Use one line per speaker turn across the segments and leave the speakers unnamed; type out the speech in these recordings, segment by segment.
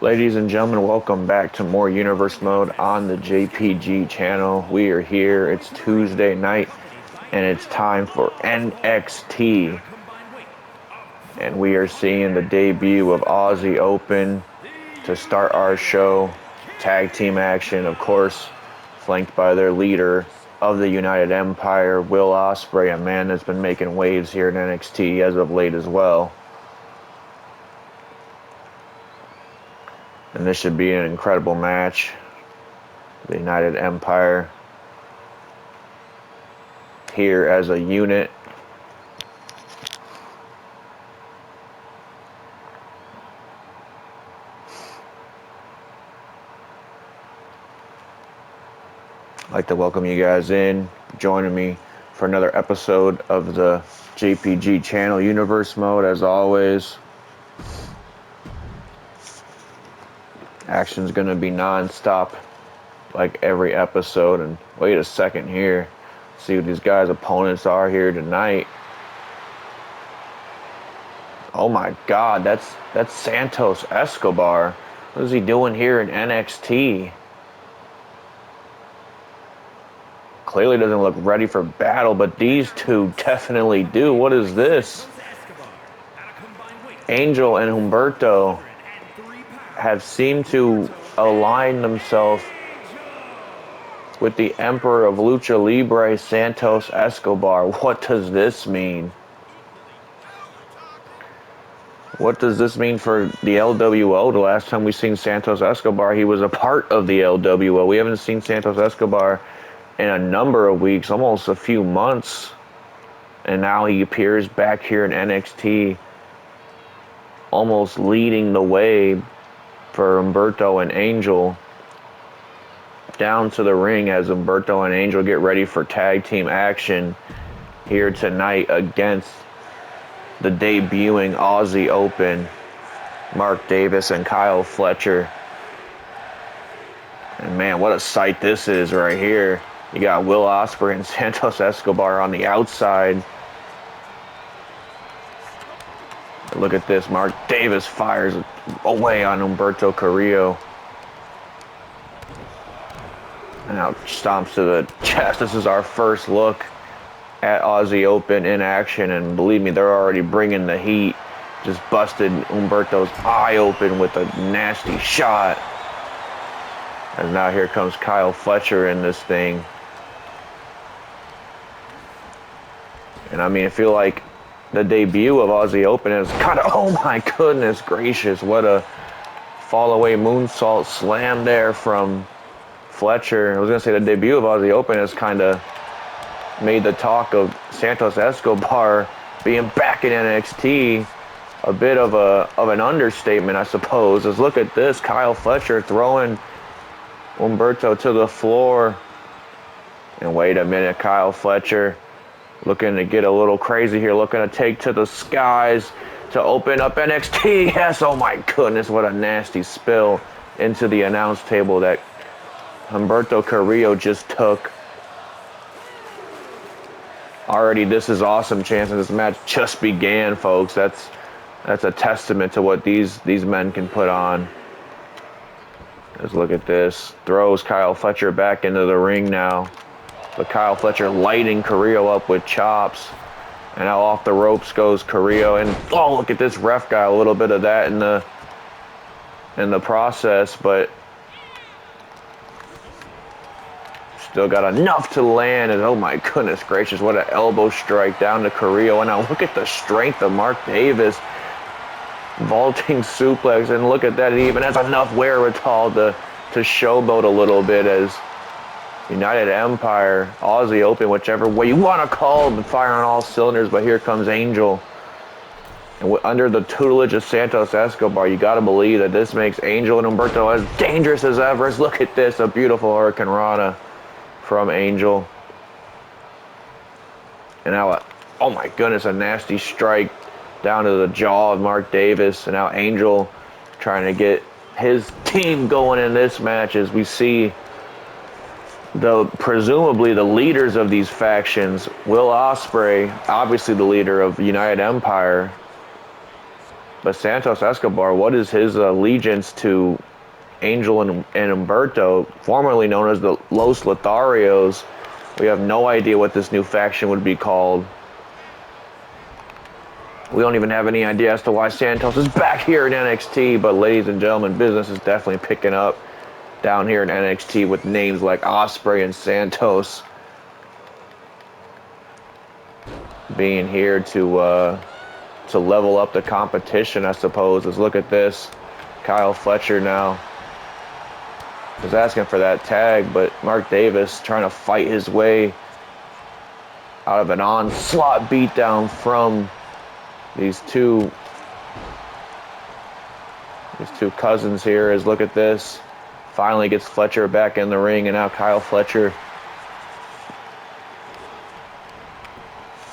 Ladies and gentlemen, welcome back to more Universe Mode on the JPG channel. We are here. It's Tuesday night, and it's time for NXT. And we are seeing the debut of Aussie Open to start our show. Tag team action, of course, flanked by their leader of the United Empire, Will Ospreay, a man that's been making waves here in NXT as of late as well. And this should be an incredible match. The United Empire here as a unit. I'd like to welcome you guys in, joining me for another episode of the JPG channel Universe Mode. As always, action's going to be non-stop like every episode. And wait a second here, see what these guys' opponents are here tonight. Oh my God, that's Santos Escobar. What is he doing here in NXT? Clearly doesn't look ready for battle, but these two definitely do. What is this? Angel and Humberto have seemed to align themselves with the Emperor of Lucha Libre, Santos Escobar. What does this mean? What does this mean for the LWO? The last time we seen Santos Escobar, he was a part of the LWO. We haven't seen Santos Escobar in a number of weeks, almost a few months. And now he appears back here in NXT, almost leading the way for Humberto and Angel down to the ring as Humberto and Angel get ready for tag team action here tonight against the debuting Aussie Open, Mark Davis and Kyle Fletcher. And man, what a sight this is right here. You got Will Ospreay and Santos Escobar on the outside. Look at this. Mark Davis fires away on Humberto Carrillo. And now stomps to the chest. This is our first look at Aussie Open in action. And believe me, they're already bringing the heat. Just busted Humberto's eye open with a nasty shot. And now here comes Kyle Fletcher in this thing. And I mean, I feel like the debut of Aussie Open is kind of, oh my goodness gracious, what a fall away moonsault slam there from Fletcher. I was going to say the debut of Aussie Open has kind of made the talk of Santos Escobar being back in NXT a bit of an understatement, I suppose. As look at this, Kyle Fletcher throwing Humberto to the floor. And wait a minute, Kyle Fletcher looking to get a little crazy here, looking to take to the skies to open up NXT. Yes, oh my goodness, what a nasty spill into the announce table that Humberto Carrillo just took. Already, this is awesome chance, and this match just began, folks. That's a testament to what these men can put on. Let's look at this. Throws Kyle Fletcher back into the ring now. But Kyle Fletcher lighting Carrillo up with chops. And now off the ropes goes Carrillo. And oh, look at this ref guy. A little bit of that in the process, but still got enough to land. And oh my goodness gracious, what an elbow strike down to Carrillo. And now look at the strength of Mark Davis. Vaulting suplex. And look at that. He even has enough wherewithal to showboat a little bit as United Empire, Aussie Open, whichever way you want to call them, fire on all cylinders. But here comes Angel. And under the tutelage of Santos Escobar, you got to believe that this makes Angel and Humberto as dangerous as ever. Look at this, a beautiful Hurricane Rana from Angel. And now, oh my goodness, a nasty strike down to the jaw of Mark Davis. And now Angel trying to get his team going in this match as we see presumably the leaders of these factions. Will Ospreay, obviously the leader of United Empire, But Santos Escobar, what is his allegiance to Angel and Humberto, formerly known as the Los Lotharios? We have no idea what this new faction would be called. We don't even have any idea as to why Santos is back here in NXT, but ladies and gentlemen, business is definitely picking up down here in NXT with names like Ospreay and Santos being here to level up the competition, I suppose. Let's look at this. Kyle Fletcher now was asking for that tag, but Mark Davis trying to fight his way out of an onslaught beatdown from these two cousins here. As look at this. Finally gets Fletcher back in the ring, and now Kyle Fletcher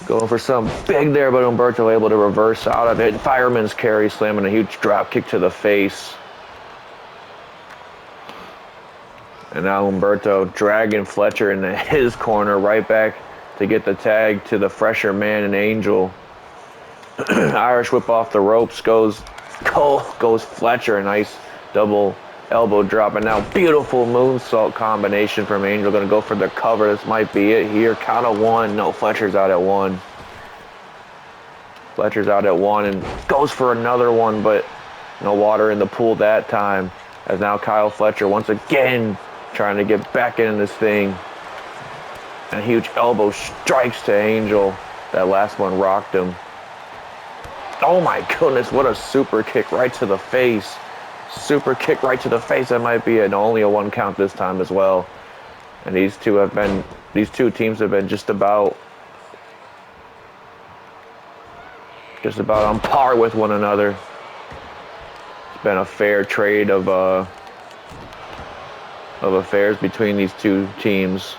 going for some big there, but Humberto able to reverse out of it. Fireman's carry, slamming a huge drop kick to the face. And now Humberto dragging Fletcher into his corner, right back to get the tag to the fresher man and Angel. Irish whip off the ropes, goes Fletcher, a nice double elbow drop, and now beautiful moonsault combination from Angel. Gonna go for the cover. This might be it here. Count of one. No, Fletcher's out at one. Fletcher's out at one and goes for another one, but no water in the pool that time. As now Kyle Fletcher once again trying to get back in this thing. And a huge elbow strikes to Angel. That last one rocked him. Oh my goodness, what a super kick right to the face. Super kick right to the face. That might be it. Only a one count this time as well. And these two teams have been just about on par with one another. It's been a fair trade of affairs between these two teams.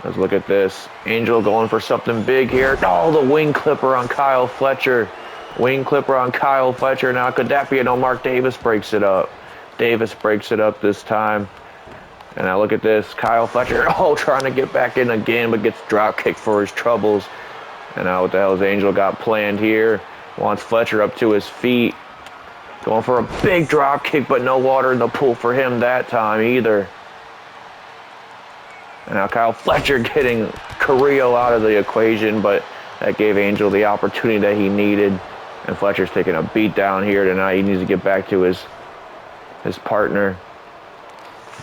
Let's look at this. Angel going for something big here. Oh, the wing clipper on Kyle Fletcher. Wing clipper on Kyle Fletcher. Now could that be it? No, Mark Davis breaks it up. Davis breaks it up this time. And now look at this. Kyle Fletcher, trying to get back in again, but gets drop kicked for his troubles. And now what the hell has Angel got planned here? Wants Fletcher up to his feet. Going for a big drop kick, but no water in the pool for him that time either. And now Kyle Fletcher getting Carrillo out of the equation, but that gave Angel the opportunity that he needed. And Fletcher's taking a beat down here tonight. He needs to get back to his partner.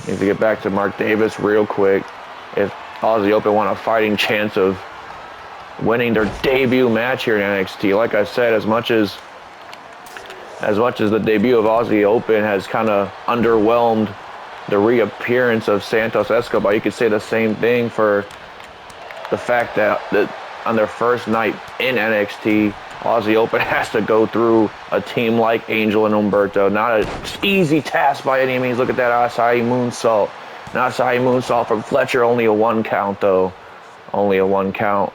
He needs to get back to Mark Davis real quick. If Aussie Open want a fighting chance of winning their debut match here in NXT. Like I said, as much as the debut of Aussie Open has kind of underwhelmed the reappearance of Santos Escobar, you could say the same thing for the fact that on their first night in NXT, Aussie Open has to go through a team like Angel and Humberto. Not an easy task by any means. Look at that Acai moonsault. An Acai moonsault from Fletcher. Only a one count, though. Only a one count.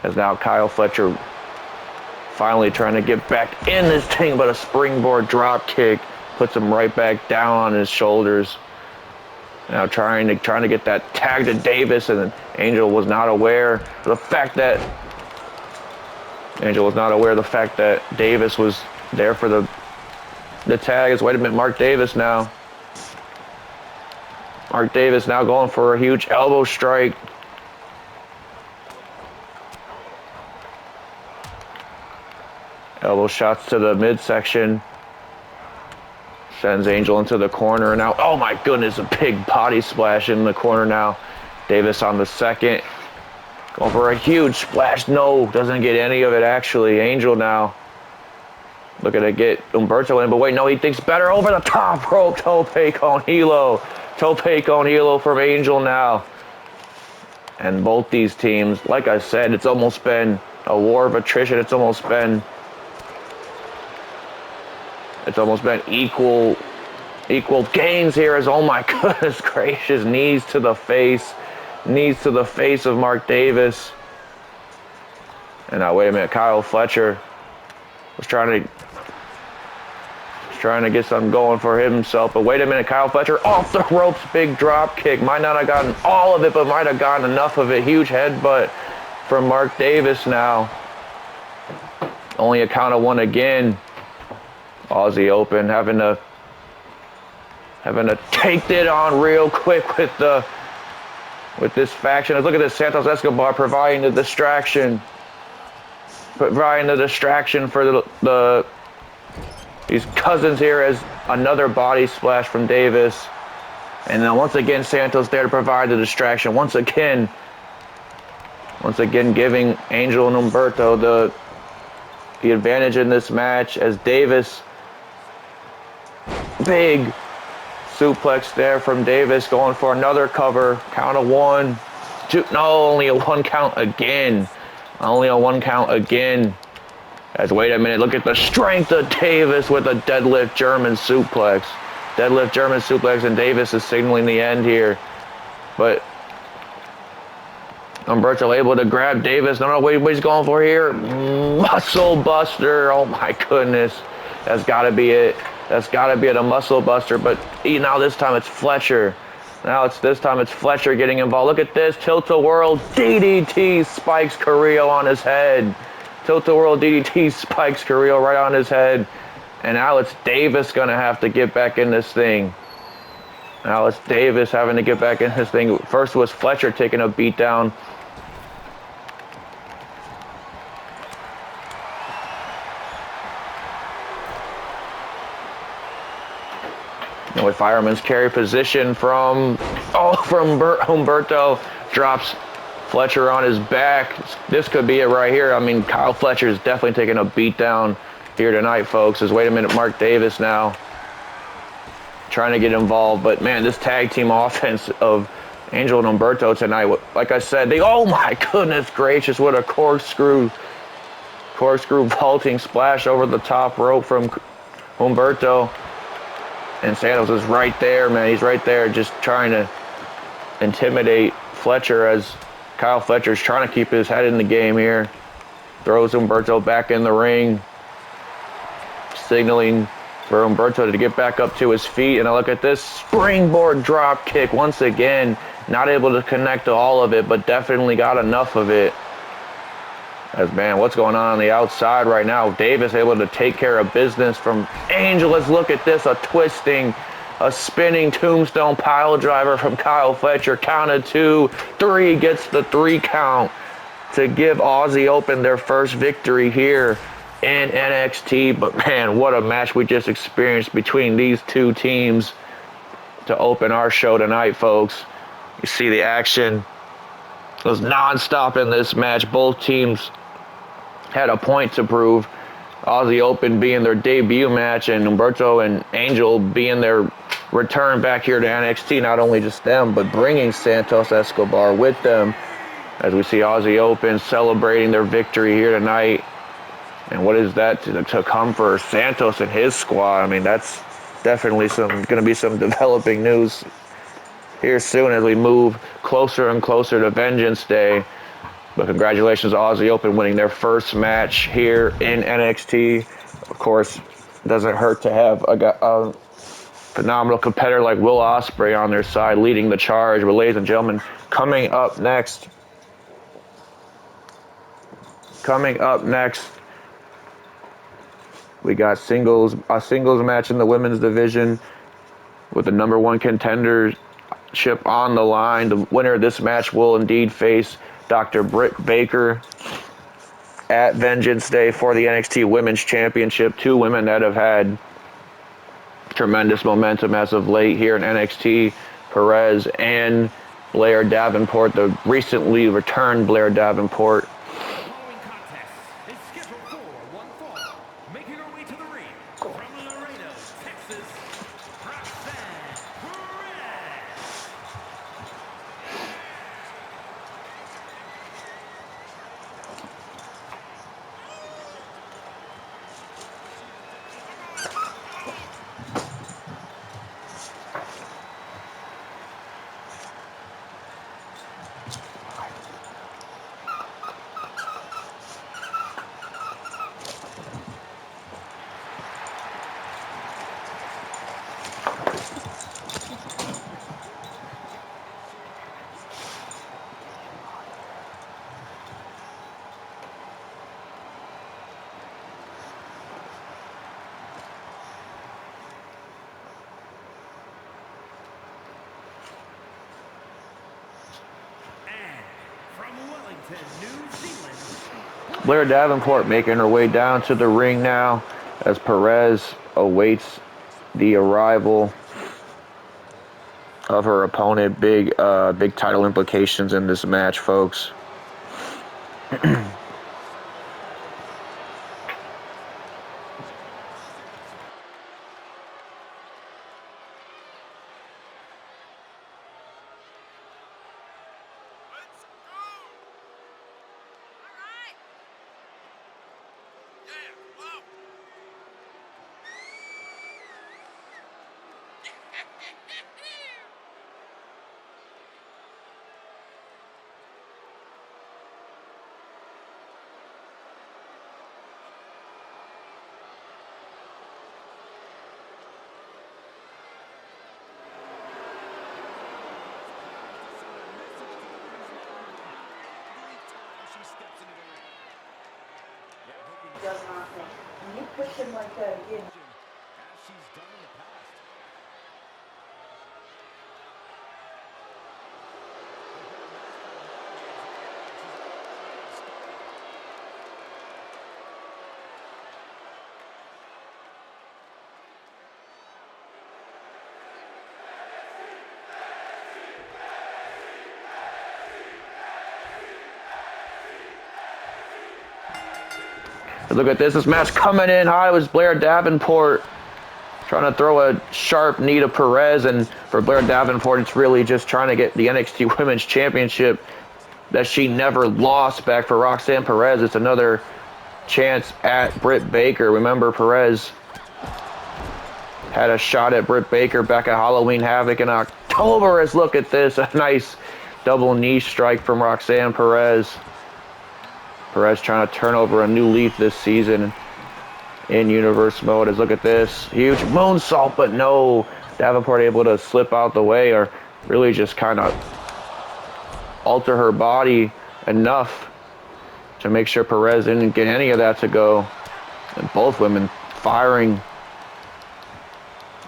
As now Kyle Fletcher finally trying to get back in this thing, but a springboard drop kick puts him right back down on his shoulders. Now trying to get that tag to Davis, and Angel was not aware of the fact that Davis was there for the tag. Wait a minute, Mark Davis now. Mark Davis now going for a huge elbow strike. Elbow shots to the midsection. Sends Angel into the corner. Now, oh my goodness, a big body splash in the corner now. Davis on the second. Going for a huge splash. No, doesn't get any of it actually. Angel now looking to get Humberto in, but wait, no, he thinks better. Over the top rope. Tope con hilo. Tope con hilo from Angel now. And both these teams, like I said, it's almost been a war of attrition. It's almost been equal gains here as, oh my goodness gracious, knees to the face of Mark Davis. And now wait a minute, Kyle Fletcher was trying to get something going for himself, but wait a minute, Kyle Fletcher off the ropes, big drop kick. Might not have gotten all of it, but might have gotten enough of it. Huge headbutt from Mark Davis now. Only a count of one again. Aussie Open having to take it on real quick with this faction. Let's look at this. Santos Escobar providing the distraction. Providing the distraction for these cousins here as another body splash from Davis. And then once again, Santos there to provide the distraction. Once again giving Angel and Humberto the advantage in this match as Davis, big suplex there from Davis, going for another cover. Count of 1, 2, no, only a 1 count again. Only a 1 count again. As, wait a minute, look at the strength of Davis with a deadlift German suplex. Deadlift German suplex, and Davis is signaling the end here. But Humberto able to grab Davis. No, what he's going for here. Muscle buster. Oh my goodness. That's got to be it. That's got to be it, a muscle buster. But now this time it's Fletcher. This time it's Fletcher getting involved. Look at this. Tilt-a-whirl DDT spikes Carrillo on his head. Tilt-a-whirl DDT spikes Carrillo right on his head. And now it's Davis going to have to get back in this thing. Now it's Davis having to get back in this thing. First was Fletcher taking a beat down. With fireman's carry position from Humberto, drops Fletcher on his back. This could be it right here. I mean, Kyle Fletcher is definitely taking a beat down here tonight, folks. Wait a minute, Mark Davis now trying to get involved. But man, this tag team offense of Angel and Humberto tonight, like I said, oh my goodness gracious, what a corkscrew vaulting splash over the top rope from Humberto. And Santos is right there, man. He's right there just trying to intimidate Fletcher as Kyle Fletcher's trying to keep his head in the game here. Throws Humberto back in the ring, signaling for Humberto to get back up to his feet. And I look at this springboard drop kick once again. Not able to connect to all of it, but definitely got enough of it. As, man, what's going on the outside right now? Davis able to take care of business from Angel. Let's look at this. A spinning tombstone pile driver from Kyle Fletcher. Count of 2, 3, gets the 3 count to give Aussie Open their first victory here in NXT. But, man, what a match we just experienced between these two teams to open our show tonight, folks. You see the action was nonstop in this match. Both teams had a point to prove. Aussie Open being their debut match, and Humberto and Angel being their return back here to NXT. Not only just them, but bringing Santos Escobar with them. As we see Aussie Open celebrating their victory here tonight. And what is that to come for Santos and his squad? I mean, that's definitely going to be some developing news here soon as we move closer and closer to Vengeance Day. But congratulations to Aussie Open winning their first match here in NXT. Of course, it doesn't hurt to have a phenomenal competitor like Will Ospreay on their side leading the charge. But ladies and gentlemen, coming up next, we got a singles match in the women's division with the number 1 contendership on the line. The winner of this match will indeed face Dr. Britt Baker at Vengeance Day for the NXT Women's Championship. 2 women that have had tremendous momentum as of late here in NXT, Perez and Blair Davenport, the recently returned Blair Davenport.
Following contest is scheduled for one fall. Making her way to the ring from Laredo, Texas, Roxxane Perez. New Zealand,
Blair Davenport making her way down to the ring now as Perez awaits the arrival of her opponent. Big title implications in this match, folks.
Does not think. When you push him like that again.
as she's done in the past.
Look at this. This match coming in hot. It was Blair Davenport trying to throw a sharp knee to Perez. And for Blair Davenport, it's really just trying to get the NXT Women's Championship that she never lost back for Roxxane Perez. It's another chance at Britt Baker. Remember, Perez had a shot at Britt Baker back at Halloween Havoc in October. As look at this. A nice double knee strike from Roxxane Perez. Perez trying to turn over a new leaf this season in universe mode. As look at this. Huge moonsault, but no. Davenport able to slip out the way or really just kind of alter her body enough to make sure Perez didn't get any of that to go. And both women firing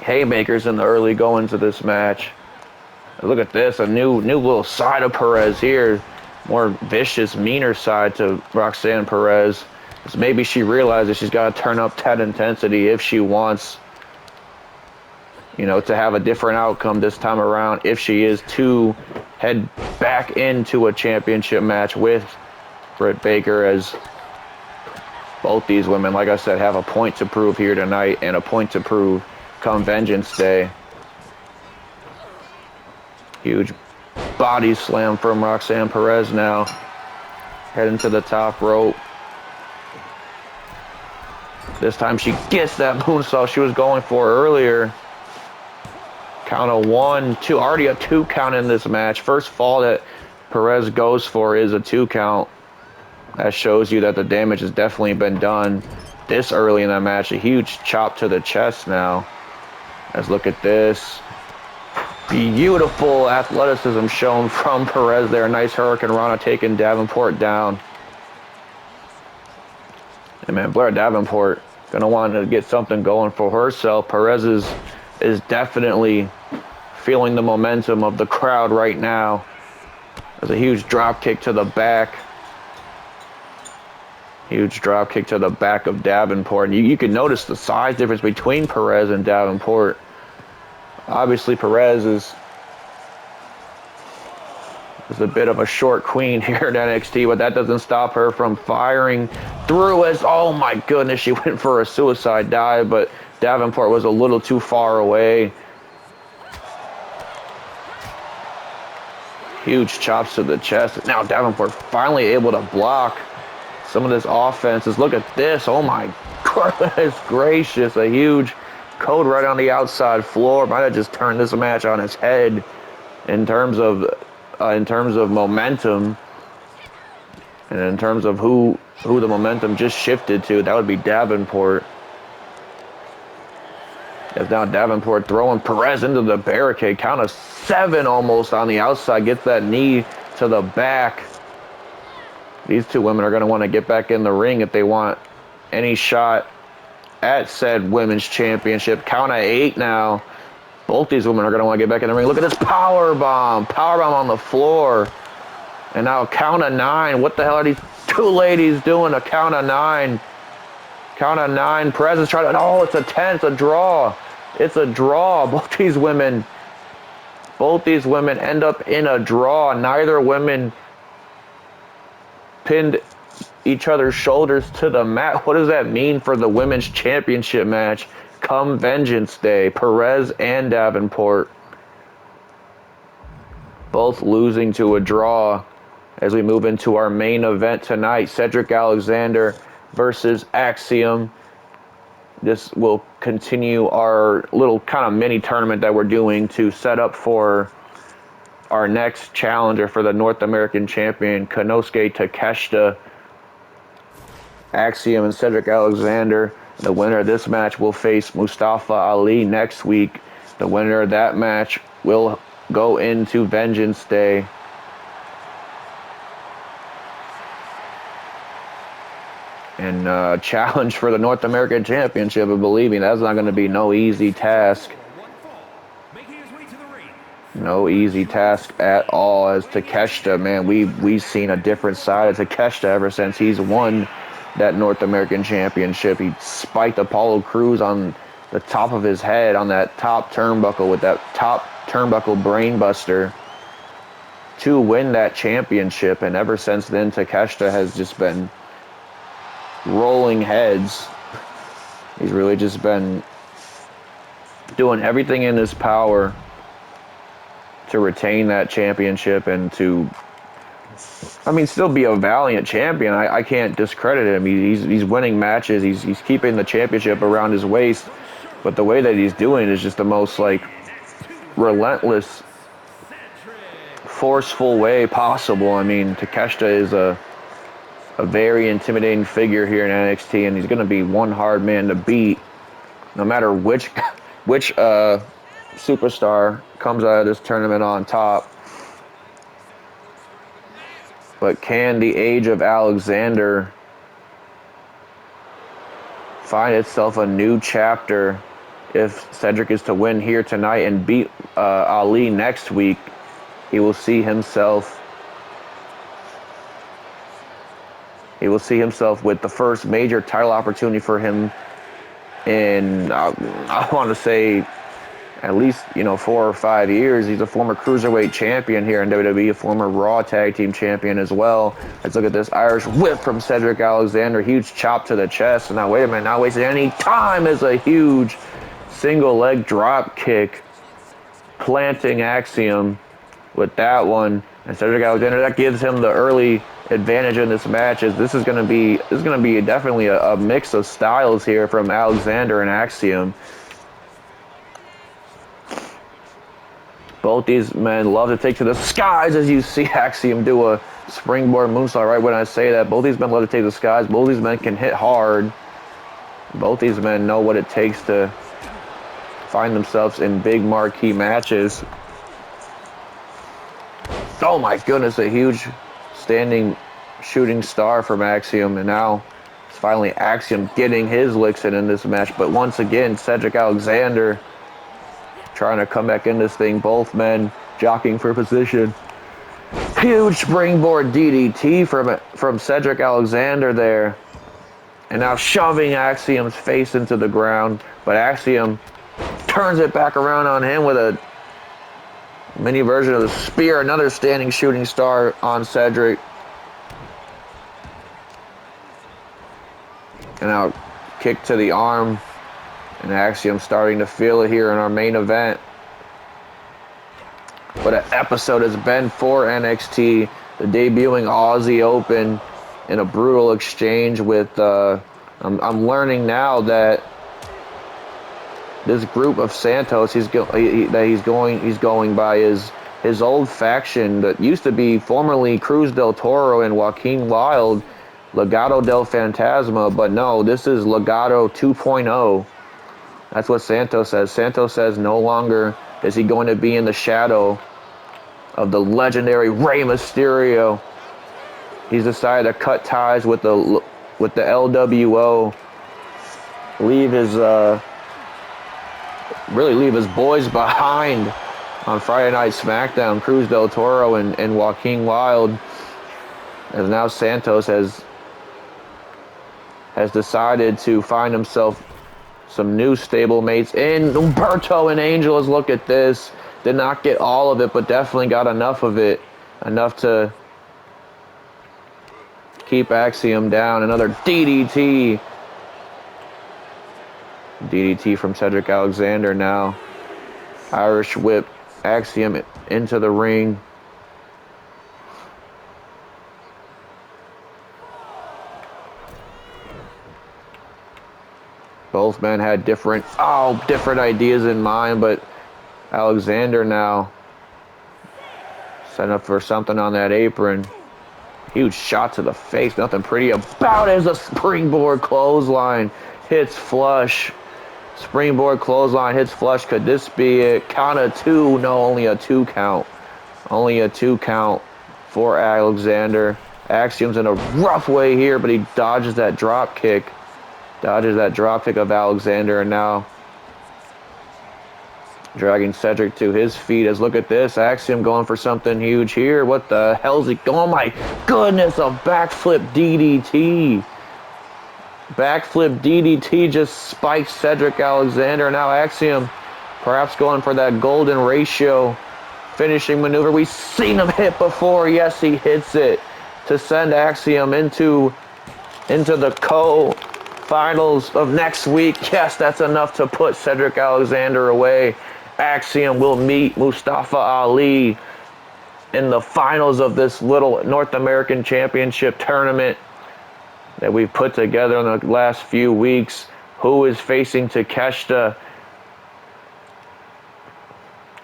haymakers in the early goings of this match. Look at this. A new little side of Perez here. More vicious, meaner side to Roxxane Perez. Because maybe she realizes she's got to turn up that intensity if she wants, you know, to have a different outcome this time around. If she is to head back into a championship match with Britt Baker, as both these women, like I said, have a point to prove here tonight and a point to prove come Vengeance Day. Huge body slam from Roxxane Perez now. Heading to the top rope. This time she gets that moonsault she was going for earlier. Count of 1, 2. Already a 2 count in this match. First fall that Perez goes for is a 2 count. That shows you that the damage has definitely been done this early in that match. A huge chop to the chest now. Let's look at this. Beautiful athleticism shown from Perez there. Nice Hurricane Rana taking Davenport down. And man, Blair Davenport gonna want to get something going for herself. Perez is definitely feeling the momentum of the crowd right now. There's a huge drop kick to the back. Huge drop kick to the back of Davenport. And you can notice the size difference between Perez and Davenport. Obviously, Perez is a bit of a short queen here at NXT, but that doesn't stop her from firing through as, oh my goodness, she went for a suicide dive, but Davenport was a little too far away. Huge chops to the chest. Now Davenport finally able to block some of this offense. Look at this. Oh my goodness gracious. A huge code right on the outside floor. Might have just turned this match on its head in terms of momentum, and in terms of who the momentum just shifted to. That would be Davenport. As now Davenport throwing Perez into the barricade. Count of 7 almost on the outside. Gets that knee to the back. These two women are going to want to get back in the ring if they want any shot at said women's championship. Count of 8 now. Both these women are going to want to get back in the ring. Look at this power bomb. Power bomb on the floor. And now count of 9. What the hell are these two ladies doing? A count of 9. Count of 9. Perez is trying to... Oh, it's a 10. It's a draw. It's a draw. Both these women end up in a draw. Neither women pinned each other's shoulders to the mat. What does that mean for the women's championship match come Vengeance Day? Perez and Davenport both losing to a draw as we move into our main event tonight. Cedric Alexander versus Axiom. This will continue our little kind of mini tournament that we're doing to set up for our next challenger for the North American champion, Konosuke Takeshita. Axiom and Cedric Alexander. The winner of this match will face Mustafa Ali next week. The winner of that match will go into Vengeance Day. And challenge for the North American Championship. And believe me, that's not going to be no easy task. No easy task at all. As Takeshita, man, we've seen a different side of Takeshita ever since he's won that North American Championship. He spiked Apollo Crews on the top of his head on that top turnbuckle with that top turnbuckle brainbuster to win that championship. And ever since then, Takeshita has just been rolling heads. He's really just been doing everything in his power to retain that championship and to, I mean, still be a valiant champion. I can't discredit him. He's winning matches. He's keeping the championship around his waist. But the way that he's doing it is just the most, like, relentless, forceful way possible. I mean, Takeshita is a very intimidating figure here in NXT, and he's going to be one hard man to beat, no matter which superstar comes out of this tournament on top. But can the age of Alexander find itself a new chapter if Cedric is to win here tonight and beat Ali next week? He will see himself with the first major title opportunity for him in, I want to say, at least, 4 or 5 years. He's a former Cruiserweight champion here in WWE, a former Raw Tag Team champion as well. Let's look at this Irish whip from Cedric Alexander. Huge chop to the chest. And now, wait a minute, not wasting any time is a huge single leg drop kick, planting Axiom with that one. And Cedric Alexander, that gives him the early advantage in this match. This is going to be definitely a mix of styles here from Alexander and Axiom. Both these men love to take to the skies, as you see Axiom do a springboard moonsault right when I say that. Both these men love to take the skies. Both these men can hit hard. Both these men know what it takes to find themselves in big marquee matches. Oh my goodness, a huge standing shooting star from Axiom. And now it's finally Axiom getting his licks in this match. But once again, Cedric Alexander trying to come back in this thing. Both men jockeying for position. Huge springboard DDT from Cedric Alexander there. And now shoving Axiom's face into the ground. But Axiom turns it back around on him with a mini version of the spear. Another standing shooting star on Cedric. And now kick to the arm. And Axiom starting to feel it here in our main event. What an episode has been for NXT. The debuting Aussie Open in a brutal exchange with, I'm learning now that this group of Santos, he's going by his old faction that used to be formerly Cruz del Toro and Joaquin Wilde, Legado del Fantasma, but no, this is Legado 2.0. That's what Santos says. Santos says no longer is he going to be in the shadow of the legendary Rey Mysterio. He's decided to cut ties with the LWO, leave his boys behind on Friday Night SmackDown, Cruz del Toro and Joaquin Wilde. As now Santos has decided to find himself some new stablemates in Humberto and Angels. Look at this. Did not get all of it, but definitely got enough of it. Enough to keep Axiom down. Another DDT. DDT from Cedric Alexander now. Irish whip Axiom into the ring. Both men had different ideas in mind, but Alexander now setting up for something on that apron. Huge shot to the face. Nothing pretty about it as a springboard clothesline hits flush. Springboard clothesline hits flush. Could this be it? Count of two. No, only a 2 count. Only a 2 count for Alexander. Axiom's in a rough way here, but he dodges that drop kick. Dodges that drop kick of Alexander, and now dragging Cedric to his feet. As look at this, Axiom going for something huge here. What the hell's he? Oh my goodness, a backflip DDT. Backflip DDT just spikes Cedric Alexander. Now Axiom perhaps going for that golden ratio finishing maneuver we've seen him hit before. Yes, he hits it to send Axiom into the finals of next week. Yes, that's enough to put Cedric Alexander away. Axiom will meet Mustafa Ali in the finals of this little North American Championship tournament that we've put together in the last few weeks. Who is facing Takeshita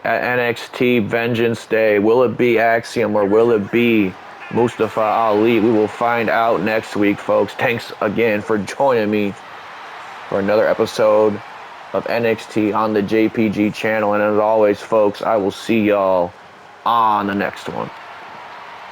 at NXT Vengeance Day? Will it be Axiom or will it be Mustafa Ali? We will find out next week, folks. Thanks again for joining me for another episode of NXT on the JPG channel. And as always, folks, I will see y'all on the next one.